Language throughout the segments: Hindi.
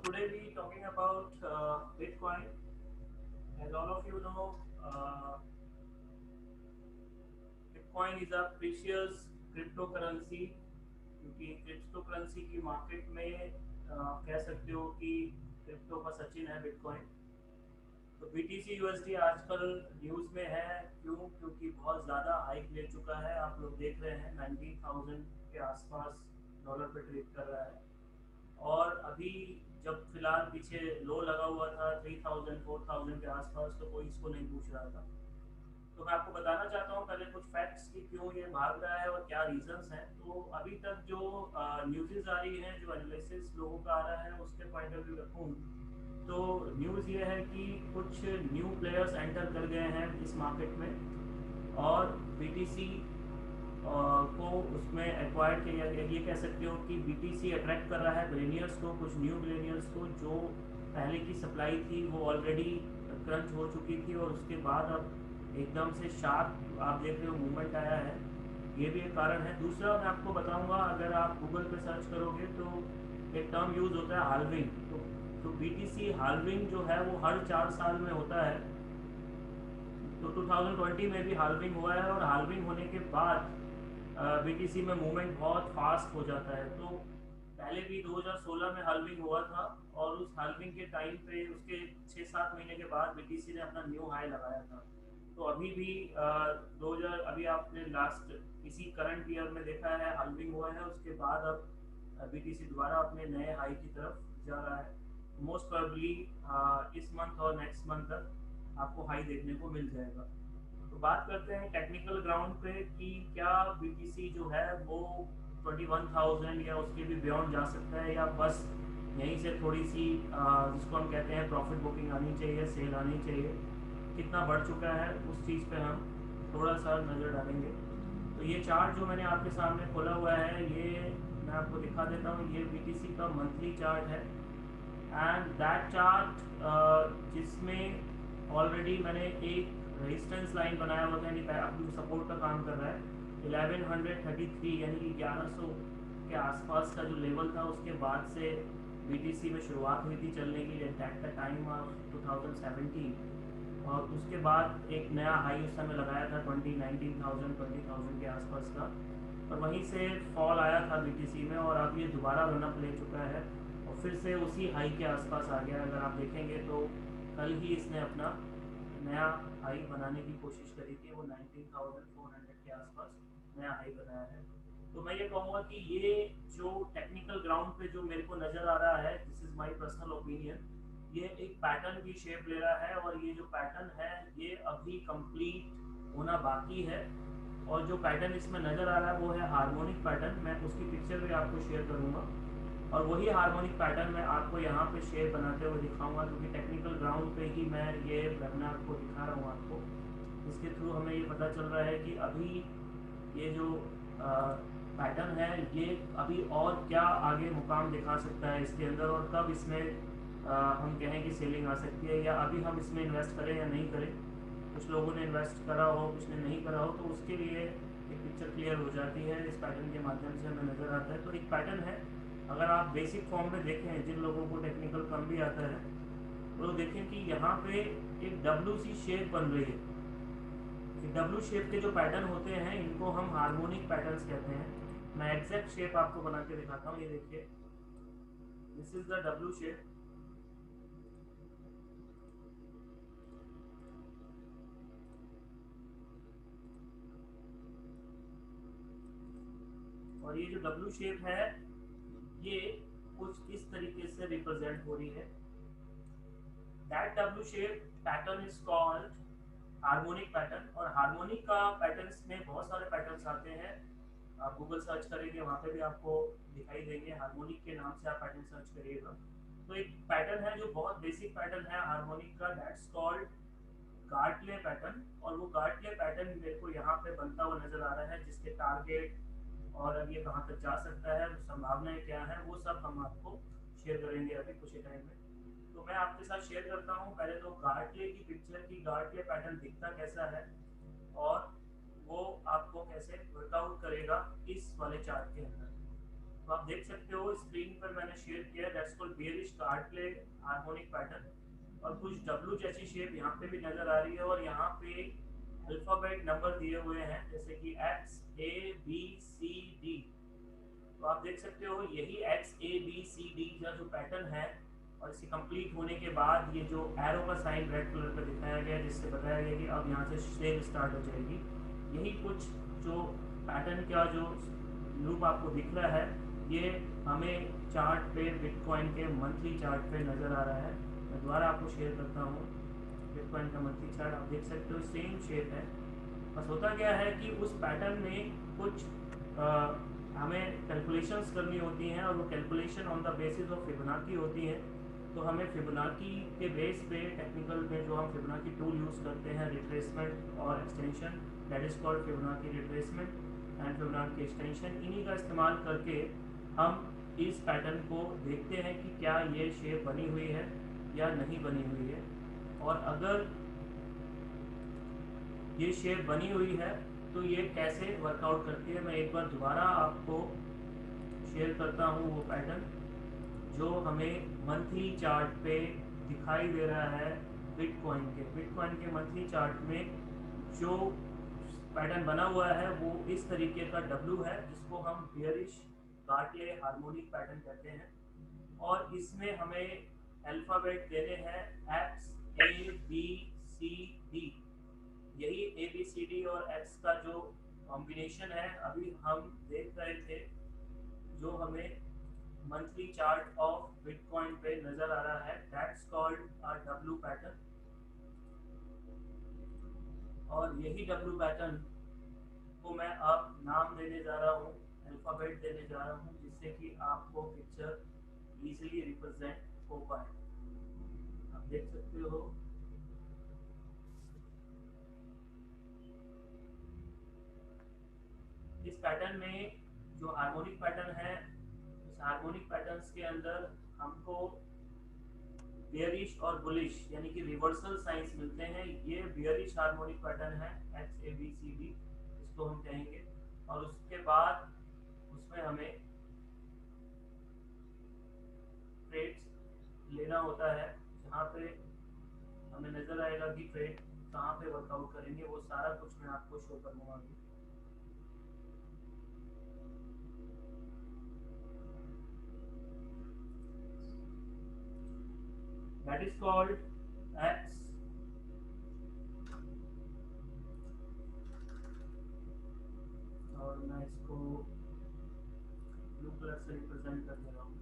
today we talking about Bitcoin. As all of you know, Bitcoin is a precious cryptocurrency क्योंकि क्रिप्टो करेंसी की मार्केट में कह सकते हो कि क्रिप्टो का सचिन है बिटकॉइन। तो BTC USD आजकल न्यूज़ में है। क्यों? क्योंकि बहुत ज़्यादा हाइक ले चुका है। आप लोग देख रहे हैं 19,000 के आसपास डॉलर पे ट्रेड कर रहा है। और अभी जब फिलहाल पीछे लो लगा हुआ था 3,000 4,000 के आसपास, तो कोई इसको नहीं पूछ रहा था। तो मैं आपको बताना चाहता हूँ पहले कुछ फैक्ट्स कि क्यों ये भाग रहा है और क्या रीजंस हैं। तो अभी तक जो न्यूज़ आ रही है, जो एनालिसिस लोगों का आ रहा है, उसके पॉइंट ऑफ व्यू रखूँ तो न्यूज़ ये है कि कुछ न्यू प्लेयर्स एंटर कर गए हैं इस मार्केट में। और BTC को उसमें एक्वायर किया गया। ये कह सकते हो कि BTC अट्रैक्ट कर रहा है बिलियनियर्स को, कुछ न्यू बिलियनियर्स को। जो पहले की सप्लाई थी वो ऑलरेडी क्रंच हो चुकी थी और उसके बाद अब एकदम से शार्प आप देख रहे हो मूवमेंट आया है। ये भी एक कारण है। दूसरा मैं आपको बताऊंगा, अगर आप गूगल पे सर्च करोगे तो एक टर्म यूज़ होता है हाल्विंग। तो BTC हाल्विंग जो है वो हर 4 साल में होता है। तो 2020 में भी हाल्विंग हुआ है और हाल्विंग होने के बाद BTC में मूवमेंट बहुत फास्ट हो जाता है। तो पहले भी 2016 में हाल्विंग हुआ था और उस हाल्विंग के टाइम पे उसके 6-7 महीने के बाद BTC ने अपना न्यू हाई लगाया था। तो अभी भी 2000 अभी आपने लास्ट इसी करंट ईयर में देखा है हाल्विंग हुआ है। उसके बाद अब BTC दोबारा अपने नए हाई की तरफ जा रहा है। मोस्ट प्रोबेबली इस मंथ और नेक्स्ट मंथ तक आपको हाई देखने को मिल जाएगा। तो बात करते हैं टेक्निकल ग्राउंड पे कि क्या BTC जो है वो 21,000 या उसके भी बियॉन्ड जा सकता है, या बस यहीं से थोड़ी सी जिसको हम कहते हैं प्रॉफिट बुकिंग आनी चाहिए, सेल आनी चाहिए। कितना बढ़ चुका है उस चीज़ पे हम थोड़ा सा नज़र डालेंगे। तो ये चार्ट जो मैंने आपके सामने खोला हुआ है, ये मैं आपको दिखा देता हूँ। ये BTC का मंथली चार्ट है एंड दैट चार्ट जिसमें ऑलरेडी मैंने एक रेजिस्टेंस लाइन बनाया हुआ था, यानी अपनी सपोर्ट का काम कर रहा है 1133, यानी कि 1100 के आसपास का जो लेवल था। उसके बाद से BTC में शुरुआत हुई थी चलने की एट द टाइम ऑफ 2017। और उसके बाद एक नया हाई उस समय लगाया था 19,000 के आसपास का। और वहीं से फॉल आया था BTC में और अब ये दोबारा रनअप ले चुका है और फिर से उसी हाई के आसपास आ गया। अगर आप देखेंगे तो कल ही इसने अपना नया हाई बनाने की कोशिश करी थी। वो 19,400 के आसपास नया हाई बनाया है। तो मैं ये कहूँगा कि ये जो टेक्निकल ग्राउंड पे जो मेरे को नज़र आ रहा है, this is my personal opinion, ये एक पैटर्न की शेप ले रहा है। और ये जो पैटर्न है ये अभी कंप्लीट होना बाकी है। और जो पैटर्न इसमें नज़र आ रहा है वो है हार्मोनिक पैटर्न। मैं उसकी पिक्चर भी आपको शेयर करूँगा और वही हार्मोनिक पैटर्न मैं आपको यहाँ पे शेयर बनाते हुए दिखाऊंगा, क्योंकि टेक्निकल ग्राउंड पे ही मैं ये वेबिनार को दिखा रहा हूँ आपको। इसके थ्रू हमें ये पता चल रहा है कि अभी ये जो पैटर्न है ये अभी और क्या आगे मुकाम दिखा सकता है इसके अंदर, और कब इसमें हम कहें कि सेलिंग आ सकती है, या अभी हम इसमें इन्वेस्ट करें या नहीं करें। कुछ लोगों ने इन्वेस्ट करा हो, कुछ ने नहीं करा हो, तो उसके लिए एक पिक्चर क्लियर हो जाती है। इस पैटर्न के माध्यम से हमें नज़र आता है। तो एक पैटर्न है, अगर आप बेसिक फॉर्म में देखें, जिन लोगों को टेक्निकल कम भी आता है वो देखें कि यहाँ पे एक WC शेप बन रही है। W शेप के जो पैटर्न होते हैं इनको हम हार्मोनिक पैटर्न्स कहते हैं। मैं एग्जैक्ट शेप आपको बना के दिखाता हूँ। ये देखिए, this is the W shape. और ये जो W शेप है ये कुछ इस तरीके से रिप्रेजेंट हो रही है। That W shape pattern is called harmonic pattern. और हार्मोनिक का पैटर्न्स में बहुत सारे पैटर्न्स आते हैं। आप गूगल सर्च करेंगे वहाँ पे भी आपको दिखाई देंगे, हार्मोनिक के नाम से आप पैटर्न सर्च करिएगा। तो एक पैटर्न है जो बहुत बेसिक पैटर्न है हार्मोनिक का, दैट्स कॉल्ड गार्टले पैटर्न। और वो गार्टले पैटर्न मेरे को यहाँ पे बनता हुआ नजर आ रहा है, जिसके टारगेट और अब ये कहाँ तक जा सकता है, संभावनाएं क्या है, वो सब हम आपको शेयर करेंगे अभी कुछ ही टाइम में। तो मैं आपके साथ शेयर करता हूँ पहले तो गार्टले की पिक्चर की, गार्टले पैटर्न दिखता कैसा है और वो आपको कैसे वर्कआउट करेगा इस वाले चार्ट के अंदर। तो आप देख सकते हो स्क्रीन पर मैंने शेयर किया, that's called bearish Gartley harmonic pattern. और कुछ डब्लू जैसी शेप यहाँ पे भी नजर आ रही है, और यहाँ पे अल्फाबेट नंबर दिए हुए हैं जैसे कि X A B C D. तो आप देख सकते हो यही X A B C D का जो पैटर्न है, और इसे कंप्लीट होने के बाद ये जो एरो का साइन रेड कलर का दिखाया गया जिससे बताया गया कि अब यहाँ से सेल स्टार्ट हो जाएगी। यही कुछ जो पैटर्न का जो लूप आपको दिख रहा है, ये हमें चार्ट पे बिटकॉइन के मंथली चार्ट पे नज़र आ रहा है। मैं दोबारा आपको शेयर करता हूँ बिटकॉइन का मंथली चार्ट। आप देख सकते हो सेम शेप है, बस होता क्या है कि उस पैटर्न में कुछ हमें कैलकुलेशंस करनी होती हैं, और वो calculation on the basis of Fibonacci होती हैं। तो हमें फिबोनाची के बेस पे टेक्निकल में जो हम फिबोनाची टूल यूज़ करते हैं, रिट्रेसमेंट और extension, that is called Fibonacci retracement and Fibonacci extension, इन्हीं का इस्तेमाल करके हम इस पैटर्न को देखते हैं कि क्या ये शेप बनी हुई है या नहीं बनी हुई है। और अगर ये शेप बनी हुई है तो ये कैसे वर्कआउट करती है, मैं एक बार दोबारा आपको शेयर करता हूँ वो पैटर्न जो हमें मंथली चार्ट पे दिखाई दे रहा है। बिटकॉइन के मंथली चार्ट में जो पैटर्न बना हुआ है वो इस तरीके का डब्लू है, जिसको हम बेयरिश गार्टले हार्मोनिक पैटर्न कहते हैं। और इसमें हमें अल्फ़ाबेट देने हैं X A B C D. यही ए बी सी डी और एक्स का जो कॉम्बिनेशन है अभी हम देख रहे थे, जो हमें मंथली चार्ट ऑफ बिटकॉइन पे नजर आ रहा है, that's called a W pattern. और यही डब्लू पैटर्न को मैं अब नाम देने जा रहा हूँ, अल्फ़ाबेट देने जा रहा हूँ, जिससे कि आपको पिक्चर इजीली रिप्रेजेंट हो पाए। आप देख सकते हो इस पैटर्न में जो हार्मोनिक पैटर्न है, इस हार्मोनिक पैटर्न्स के अंदर हमको बेयरिश और बुलिश यानी कि रिवर्सल साइंस मिलते हैं। ये बेयरिश हार्मोनिक पैटर्न है, X A B C D इसको हम कहेंगे। और उसके बाद उसमें हमें ट्रेड्स लेना होता है, जहाँ पे हमें नजर आएगा कि ट्रेड कहाँ पे वर्कआउट करेंगे, वो सारा कुछ मैं आपको शो करूँगा अभी। That is called X। और मैं इसको ब्लू कलर से रिप्रेजेंट कर दे रहा हूँ।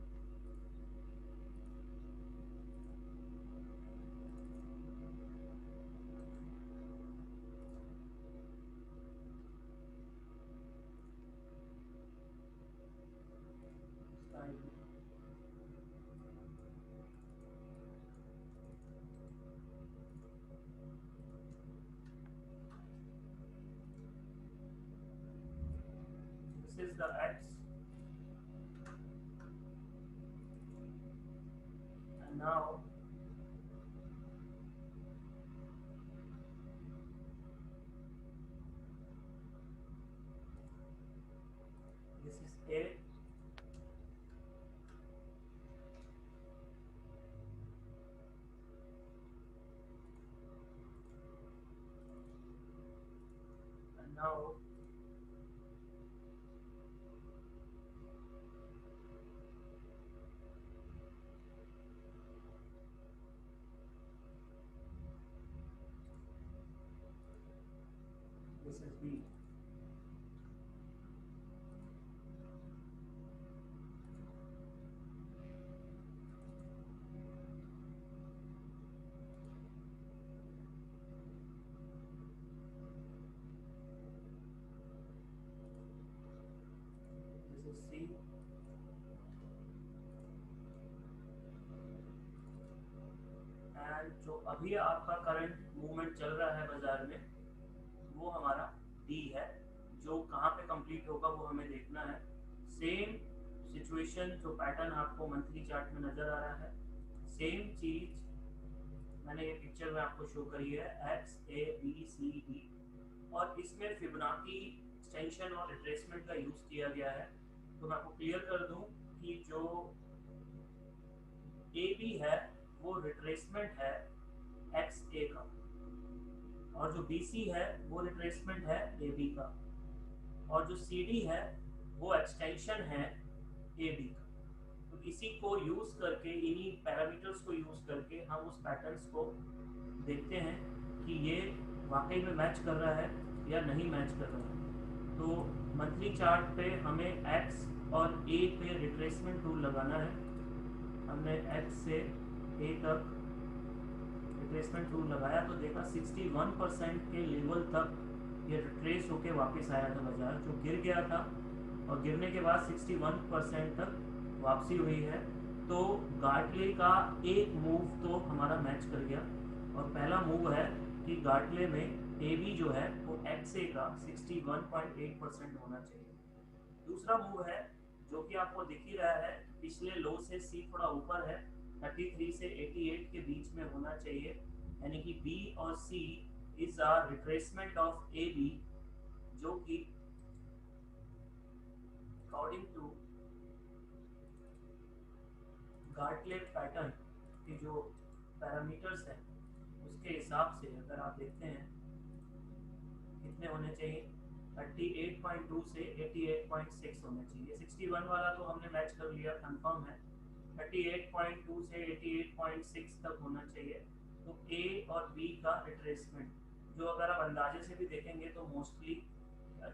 This is the X, and now this is A, and now this is B। This is C। And जो अभी आपका करंट मूवमेंट चल रहा है बाजार में, वो हमारा डी है। जो कहाँ पे कंप्लीट होगा वो हमें देखना है। सेम सिचुएशन, जो पैटर्न आपको मंथली चार्ट में नजर आ रहा है, सेम चीज मैंने ये पिक्चर में आपको शो करी है, X A B C D. और इसमें फिबोनाची एक्सटेंशन और रिट्रेसमेंट का यूज किया गया है। तो मैं आपको क्लियर कर दूं कि जो ए बी है वो रिट्रेसमेंट है एक्स ए का, और जो बी सी है वो रिट्रेसमेंट है ए बी का, और जो सी डी है वो एक्सटेंशन है ए बी का। तो इसी को यूज करके, इन्हीं पैरामीटर्स को यूज करके हम उस पैटर्न्स को देखते हैं कि ये वाकई में मैच कर रहा है या नहीं मैच कर रहा है। तो मंथली चार्ट पे हमें एक्स और ए पे रिट्रेसमेंट टूल लगाना है। हमने एक्स से ए तक रिट्रेसमेंट टूल लगाया तो देखा 61% के लेवल तक ये रिट्रेस होके वापस आया था बाजार, जो गिर गया था, और गिरने के बाद 61% तक वापसी हुई है। तो गार्टले का एक मूव तो हमारा मैच कर गया, और पहला मूव है कि गार्टले में ए बी जो है वो एक्स ए का 61.8% होना चाहिए। दूसरा मूव है जो कि आपको दिख ही रहा है, पिछले लो से सी थोड़ा ऊपर है, 33 से 88 के बीच में होना चाहिए, यानी कि बी और C is a retracement of A B, जो कि अकॉर्डिंग टू गार्टले पैटर्न के जो पैरामीटर्स हैं उसके हिसाब से अगर आप देखते हैं कितने होने चाहिए, 38.2 से 88.6 होने चाहिए। 61 वाला तो हमने मैच कर लिया, कंफर्म है। 38.2 से 88.6 तक होना चाहिए। तो ए और बी का रिट्रेसमेंट जो अगर आप अंदाजे से भी देखेंगे तो मोस्टली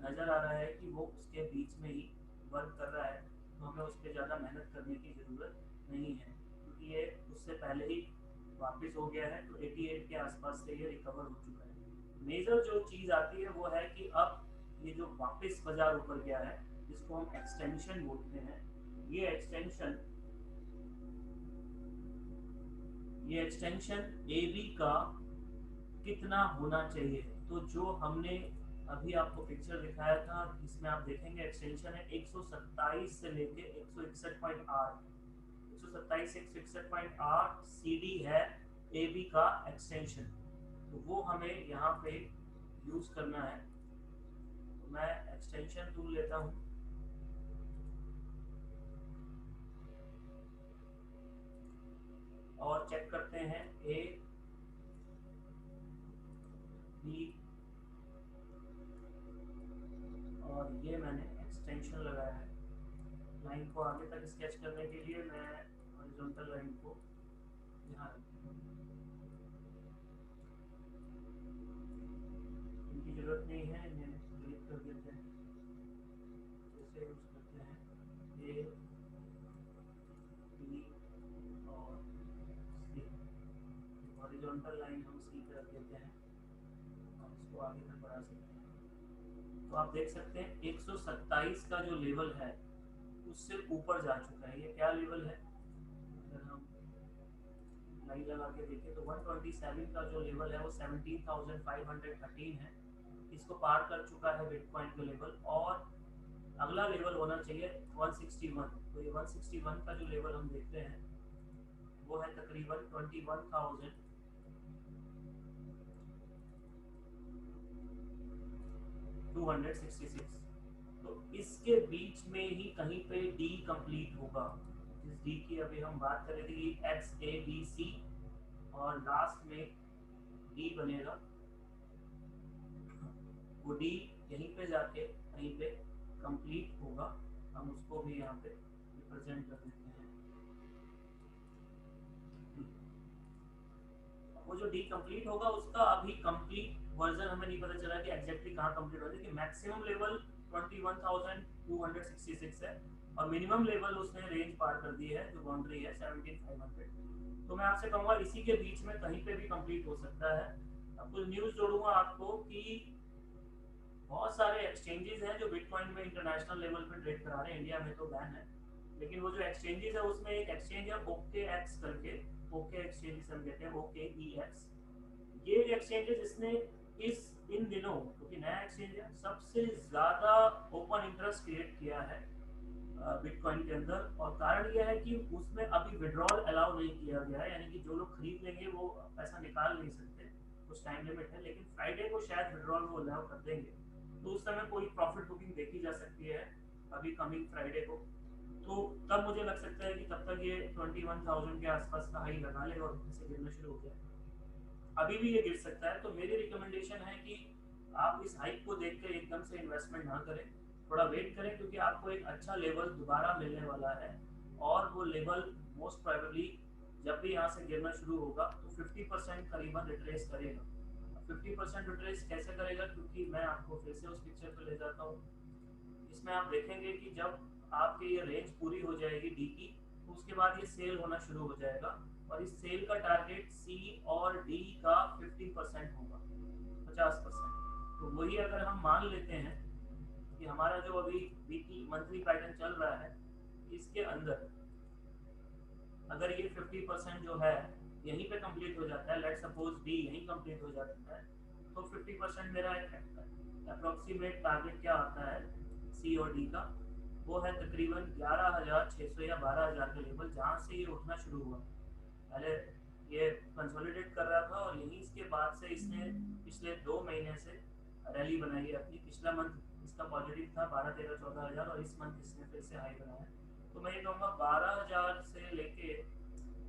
नज़र आ रहा है कि वो उसके बीच में ही वर्क कर रहा है, तो हमें उस पर ज़्यादा मेहनत करने की ज़रूरत नहीं है, क्योंकि ये उससे पहले ही वापस हो गया है। तो 88 के आसपास से ये रिकवर हो चुका है। मेजर जो चीज़ आती है वो है कि अब ये जो वापस बाजार ऊपर गया है, जिसको हम एक्सटेंशन बोलते हैं, ये एक्सटेंशन ए बी का कितना होना चाहिए। तो जो हमने अभी आपको पिक्चर दिखाया था, इसमें आप देखेंगे एक्सटेंशन है 127 से लेके 161.8, 127 से 161.8 सी डी है ए बी का एक्सटेंशन। तो वो हमें यहाँ पे यूज करना है। तो मैं एक्सटेंशन टूल लेता हूँ, और चेक करते हैं ए बी, और ये मैंने एक्सटेंशन लगाया है। लाइन को आगे तक स्केच करने के लिए मैं हॉरिजॉन्टल लाइन को यहाँ रखूँगा, इनकी जरूरत नहीं है, इन्हें डिलीट कर देते हैं। जैसे यूज करते हैं ए बी और सी, हॉरिजॉन्टल लाइन हम सी पे रख देते हैं और इसको आगे तक बढ़ा सकते हैं। तो आप देख सकते हैं 127 का जो लेवल है उससे ऊपर जा चुका है। ये क्या लेवल है, अगर हम लाइन लगा के देखें तो 127 का जो लेवल है वो 17,513 है। इसको पार कर चुका है बिटकॉइन का लेवल, और अगला लेवल होना चाहिए 161। तो ये 161 का जो लेवल हम देखते हैं वो है तकरीबन 21,266। तो इसके बीच में ही कहीं पे डी कंप्लीट होगा, जिस डी की अभी हम बात कर रहे थे, एक्स ए बी सी, और लास्ट में डी बनेगा। वो डी यहीं पे जाके कहीं पे कंप्लीट होगा। हम उसको भी यहाँ पे रिप्रेजेंट कर देते हैं। वो जो डी कंप्लीट होगा उसका अभी कंप्लीट वर्जन हमें नहीं पता चला कि एग्जैक्टली कहाँ कंप्लीट होगा, कि मैक्सिमम लेवल 21,266 है, और मिनिमम लेवल उसने रेंज पार कर दी है, जो बाउंड्री है 17,500। तो मैं आपसे कहूँगा इसी के बीच में कहीं पे भी कंप्लीट हो सकता है। अब कुछ न्यूज़ जोड़ूंगा आपको कि बहुत सारे एक्सचेंजेस हैं जो बिटकॉइन में इंटरनेशनल लेवल पे ट्रेड करा रहे हैं। इंडिया में तो बैन है, लेकिन वो जो एक्सचेंजेस है उसमें एक एक्सचेंज है ओके एक्स करके, ओके एक्सचेंजेस हम कहते हैं, ओके ई एक्स। ये एक्सचेंजेस इसने इन दिनों, क्योंकि नया एक्सचेंज है, सबसे ज़्यादा ओपन इंटरेस्ट क्रिएट किया है बिटकॉइन के अंदर। और कारण यह है कि उसमें अभी विड्रॉल अलाउ नहीं किया गया है, यानी कि जो लोग खरीद लेंगे वो पैसा निकाल नहीं सकते, कुछ टाइम लिमिट है। लेकिन फ्राइडे को शायद विड्रॉल वो अलाउ कर देंगे, तो उस समय कोई प्रॉफिट बुकिंग देखी जा सकती है अभी कमिंग फ्राइडे को। तो तब मुझे लग सकता है कि तब तक ये 21,000 के आसपास का हाई लगा लेगा और फिर से गिरना शुरू हो जाए। अभी भी ये गिर सकता है, तो मेरी रिकमेंडेशन है कि आप इस हाइक को देख कर एकदम से इन्वेस्टमेंट ना करें, थोड़ा वेट करें, क्योंकि आपको एक अच्छा लेवल दोबारा मिलने वाला है। और वो लेवल मोस्ट प्रोबेबली जब भी यहाँ से गिरना शुरू होगा तो 50% करीबन रिट्रेस करेगा। 50% रिट्रेस कैसे करेगा, क्योंकि मैं आपको फिर से उस पिक्चर पर ले जाता हूँ। इसमें आप देखेंगे कि जब आपकी ये रेंज पूरी हो जाएगी डी की, तो उसके बाद ये सेल होना शुरू हो जाएगा। और इस सेल का टारगेट सी और डी का 50% होगा, 50%। तो वही अगर हम मान लेते हैं कि हमारा जो अभी वीकली मंथली पैटर्न चल रहा है, इसके अंदर अगर ये 50% जो है यहीं पे कंप्लीट हो जाता है, लेट सपोज डी यहीं कंप्लीट हो जाता है, तो 50% मेरा अप्रोक्सीमेट टारगेट क्या आता है सी और डी का, वो है तकरीबन 11,600 या 12,000 के लेवल, जहाँ से ये उठना शुरू हुआ। पहले ये कंसोलिडेट कर रहा था और यहीं इसके बाद से इसने पिछले 2 महीने से रैली बनाई है अपनी। पिछला मंथ इसका पॉजिटिव था 12, 13, 14,000, और इस मंथ इसने फिर से हाई बनाया। तो मैं ये कहूँगा 12,000 से लेके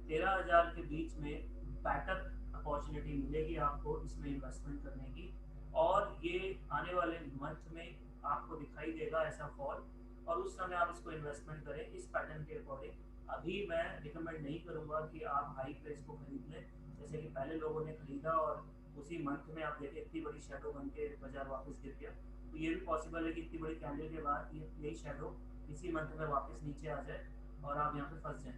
13,000 के बीच में बेटर अपॉर्चुनिटी मिलेगी आपको इसमें इन्वेस्टमेंट करने की। और ये आने वाले मंथ में आपको दिखाई देगा ऐसा फॉल, और उस समय आप इसको इन्वेस्टमेंट करें इस पैटर्न के अकॉर्डिंग। अभी मैं रिकमेंड नहीं करूंगा कि आप हाई पे इसको खरीद लें, जैसे कि पहले लोगों ने खरीदा और उसी मंथ में आप देखें इतनी बड़ी शेडो बन के बाजार वापस गिर गया। तो ये भी पॉसिबल है कि इतनी बड़ी कैंडल के बाद ये यही शेडो इसी मंथ में वापस नीचे आ जाए और आप यहाँ पे फंस जाएं।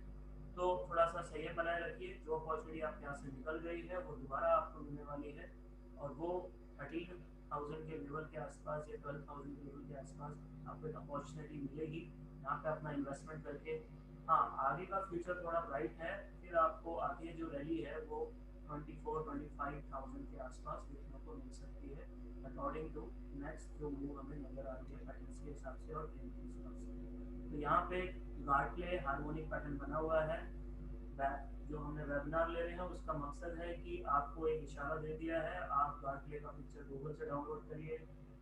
तो थोड़ा सा संयम बनाए रखिए, जो अपॉर्चुनिटी आपके यहाँ से निकल गई है वो दोबारा आपको मिलने वाली है, और वो 13,000 के लेवल के आसपास या 12,000 के लेवल के आसपास आपको एक अपॉर्चुनिटी मिलेगी यहाँ पे अपना इन्वेस्टमेंट करके। हाँ, आगे का फ्यूचर थोड़ा ब्राइट है, फिर आपको आगे जो रैली है वो 24-25,000 के आसपास देखने को मिल सकती है, अकॉर्डिंग टू नेक्स्ट जो मूव हमें नजर आ रही है पैटर्न्स के हिसाब से और ट्रेंड के हिसाब से। तो यहाँ पे गार्टले हार्मोनिक पैटर्न बना हुआ है। जो हमने वेबिनार ले रहे हैं उसका मकसद है कि आपको एक इशारा दे दिया है, आप गार्टले का पिक्चर गूगल से डाउनलोड करिए,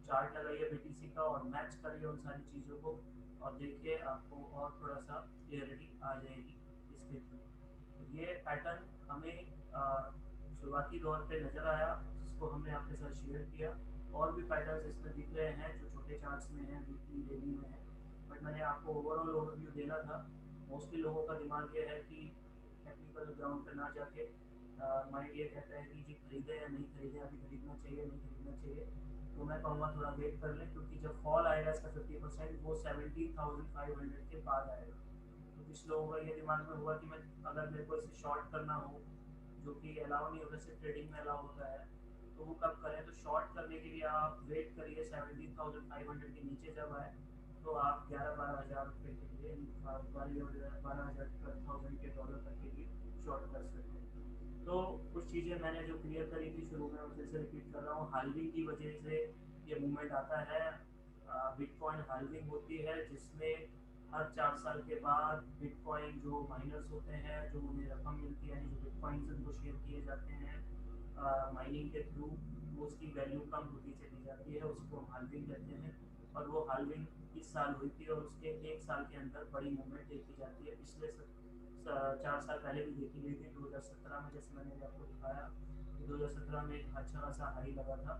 चार्ट लगाइए बीटीसी का और मैच करिए उन सारी चीज़ों को, और देखिए आपको और थोड़ा सा क्लियरिटी आ जाएगी इसके थ्रू। तो ये पैटर्न हमें शुरुआती दौर पे नज़र आया, जिसको हमने आपके साथ शेयर किया। और भी पैटर्न्स इसमें दिख रहे हैं जो छोटे चार्ट्स में हैं, वीकली डेली में हैं, बट मैंने आपको ओवरऑल ओवरव्यू देना था। मोस्टली लोगों का दिमाग ये है कि टेक्निकल ग्राउंड पर ना जाके माइंड ये कहता है कि जी खरीदें या नहीं खरीदें, अभी खरीदना चाहिए नहीं खरीदना चाहिए। तो मैं कहूँगा थोड़ा वेट कर लें, क्योंकि जब फॉल आएगा इसका 50% वो 17,500 के बाद आएगा। तो कुछ लोगों का ये दिमाग में हुआ कि मैं अगर मेरे को इसे शॉर्ट करना हो, जो कि अलाउ नहीं होता, सिर्फ ट्रेडिंग में अलाउ होता है, तो वो कब करें। तो शॉर्ट करने के लिए आप वेट करिए 17,500 के नीचे जब आए, तो आप 11-12 हज़ार रुपये के लिए 12,000 के डॉलर तक के लिए शॉर्ट कर सकते हैं। तो कुछ चीज़ें मैंने जो क्लियर करी थी शुरू में, फिर से रिपीट कर रहा हूँ। हाल्विंग की वजह से ये मूवमेंट आता है। बिटकॉइन हाल्विंग होती है, जिसमें हर 4 साल के बाद बिटकॉइन जो माइनर्स होते हैं, जो उन्हें रकम मिलती है, यानी जो बिटकॉइन उनको शेयर किए जाते हैं माइनिंग के थ्रू, वो उसकी वैल्यू कम होती चली जाती है, उसको हम हाल्विंग कहते हैं। और वो हाल्विंग इस साल हुई थी, और उसके 1 साल के अंदर बड़ी मूवमेंट देखी जाती है। पिछले 4 साल पहले भी देखी गई थी 2017 में, जैसे मैंने आपको दिखाया कि 2017 में एक अच्छा खासा हाई लगा था।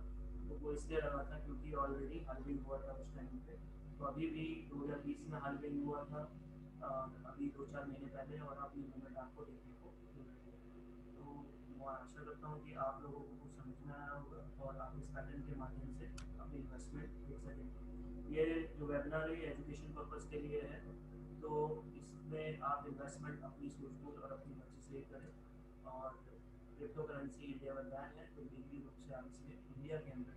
तो वो इसलिए लगा था क्योंकि ऑलरेडी हाल्विंग हुआ था उस टाइम पे। तो अभी भी 2020 में हाल्विंग हुआ था, अभी 2-4 महीने पहले, और अब ये मूवमेंट आपको देखने को मिल रही है। तो मैं आशा करता हूँ कि आप लोगों को कुछ समझ में आया होगा और आप इस पैटर्न के माध्यम से अपनी इन्वेस्टमेंट देख सकेंगे। ये जो वेबिनार है एजुकेशन पर्पज़ के लिए है, तो इसमें आप इन्वेस्टमेंट अपनी सूझबूझ और अपनी मर्जी से ही करें। और क्रिप्टो करेंसी इंडिया में बैन है, तो लीगली रूप से आप इसमें इंडिया के अंदर